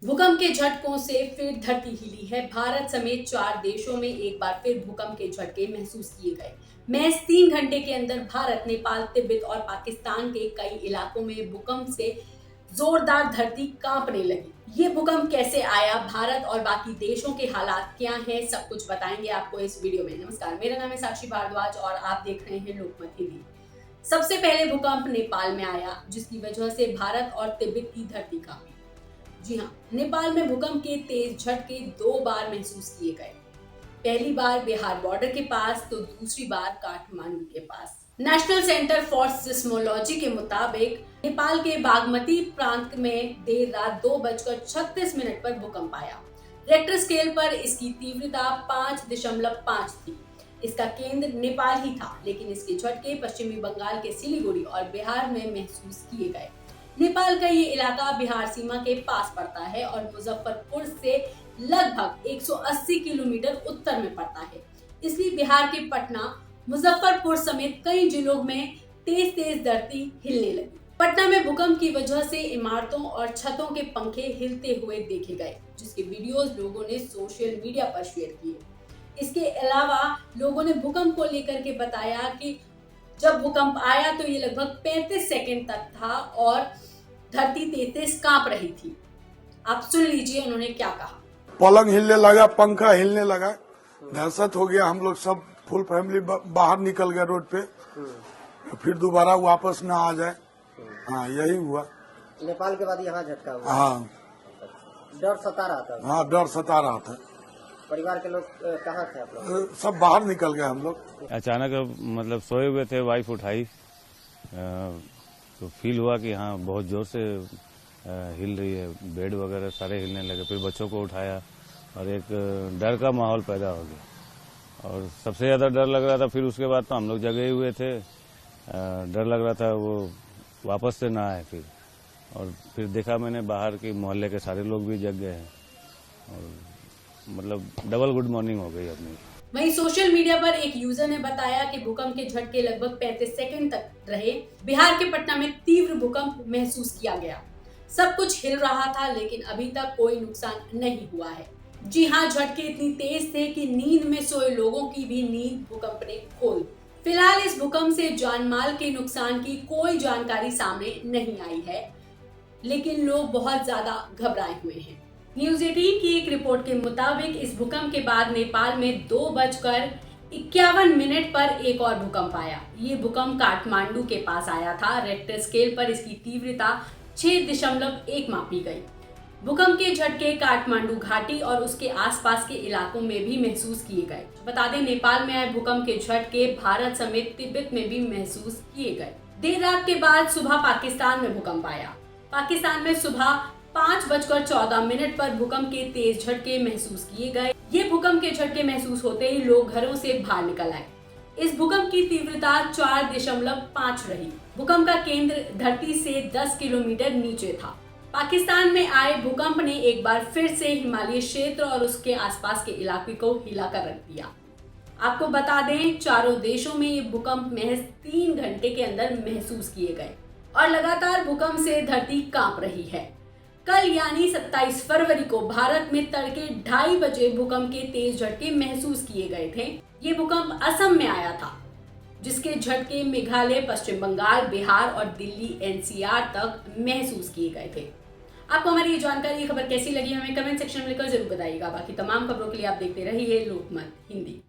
भूकंप के झटकों से फिर धरती हिली है। भारत समेत 4 देशों में एक बार फिर भूकंप के झटके महसूस किए गए। महज 3 घंटे के अंदर भारत, नेपाल, तिब्बत और पाकिस्तान के कई इलाकों में भूकंप से जोरदार धरती कांपने लगी। ये भूकंप कैसे आया, भारत और बाकी देशों के हालात क्या हैं, सब कुछ बताएंगे आपको इस वीडियो में। नमस्कार, मेरा नाम है साक्षी भारद्वाज और आप देख रहे हैं लोकमत हिंदी। सबसे पहले भूकंप नेपाल में आया, जिसकी वजह से भारत और तिब्बत की धरती कांपी। जी हाँ, नेपाल में भूकंप के तेज झटके 2 बार महसूस किए गए। पहली बार बिहार बॉर्डर के पास तो दूसरी बार काठमांडू के पास। नेशनल सेंटर फॉर सिस्मोलॉजी के मुताबिक नेपाल के बागमती प्रांत में देर रात 2:36 पर भूकंप आया। रेक्टर स्केल पर इसकी तीव्रता 5.5 थी। इसका केंद्र नेपाल ही था, लेकिन इसके झटके पश्चिमी बंगाल के सिलीगुड़ी और बिहार में महसूस किए गए। नेपाल का ये इलाका बिहार सीमा के पास पड़ता है और मुजफ्फरपुर से लगभग 180 किलोमीटर उत्तर में पड़ता है। इसलिए बिहार के पटना, मुजफ्फरपुर समेत कई जिलों में तेज धरती हिलने लगी। पटना में भूकंप की वजह से इमारतों और छतों के पंखे हिलते हुए देखे गए, जिसके वीडियोस लोगों ने सोशल मीडिया पर शेयर किए। इसके अलावा लोगों ने भूकंप को लेकर के बताया कि जब भूकंप आया तो ये लगभग 35 सेकंड तक था और धरती तेज कांप रही थी। आप सुन लीजिए उन्होंने क्या कहा। पलंग हिलने लगा, पंखा हिलने लगा, दहशत हो गया। हम लोग सब फुल फैमिली बाहर निकल गए रोड पे, फिर दोबारा वापस न आ जाए। हाँ, यही हुआ। नेपाल के बाद यहाँ झटका हुआ। हाँ, डर सता रहा था। हाँ, डर सता रहा था। परिवार के लोग कहाँ थे आप लोग? सब बाहर निकल गए हम लोग। अचानक मतलब सोए हुए थे, वाइफ उठाई तो फील हुआ कि हाँ बहुत जोर से हिल रही है, बेड वगैरह सारे हिलने लगे। फिर बच्चों को उठाया और एक डर का माहौल पैदा हो गया और सबसे ज्यादा डर लग रहा था। फिर उसके बाद तो हम लोग जगे हुए थे, डर लग रहा था वो वापस से ना आए। फिर देखा मैंने बाहर के मोहल्ले के सारे लोग भी जग गए हैं और मतलब डबल गुड मॉर्निंग हो गई अपनी। वहीं सोशल मीडिया पर एक यूजर ने बताया कि भूकंप के झटके लगभग 35 सेकंड तक रहे। बिहार के पटना में तीव्र भूकंप महसूस किया गया। सब कुछ हिल रहा था, लेकिन अभी तक कोई नुकसान नहीं हुआ है। जी हाँ, झटके इतनी तेज थे कि नींद में सोए लोगों की भी नींद भूकंप ने खोल दी। फिलहाल इस भूकंप से जान माल के नुकसान की कोई जानकारी सामने नहीं आई है, लेकिन लोग बहुत ज्यादा घबराए हुए हैं। न्यूज 18 की एक रिपोर्ट के मुताबिक इस भूकंप के बाद नेपाल में 2:51 पर एक और भूकंप आया। ये भूकंप काठमांडू के पास आया था। रेक्टर स्केल पर इसकी तीव्रता 6.1 मापी गई। भूकंप के झटके काठमांडू घाटी और उसके आसपास के इलाकों में भी महसूस किए गए। बता दें, नेपाल में आए भूकंप के झटके भारत समेत तिब्बत में भी महसूस किए गए। देर रात के बाद सुबह पाकिस्तान में भूकंप आया। पाकिस्तान में सुबह 5:14 पर भूकंप के तेज झटके महसूस किए गए। ये भूकंप के झटके महसूस होते ही लोग घरों से बाहर निकल आए। इस भूकंप की तीव्रता 4.5 रही। भूकंप का केंद्र धरती से 10 किलोमीटर नीचे था। पाकिस्तान में आए भूकंप ने एक बार फिर से हिमालय क्षेत्र और उसके आसपास के इलाके को हिलाकर रख दिया। आपको बता दें, चारों देशों में ये भूकंप महज 3 घंटे के अंदर महसूस किए गए और लगातार भूकंप से धरती कांप रही है। कल यानी 27 फरवरी को भारत में तड़के 2:30 बजे भूकंप के तेज झटके महसूस किए गए थे। ये भूकंप असम में आया था, जिसके झटके मेघालय, पश्चिम बंगाल, बिहार और दिल्ली एनसीआर तक महसूस किए गए थे। आपको हमारी ये जानकारी, खबर कैसी लगी, हमें कमेंट सेक्शन में लिखकर जरूर बताइएगा। बाकी तमाम खबरों के लिए आप देखते रहिए लोकमत हिंदी।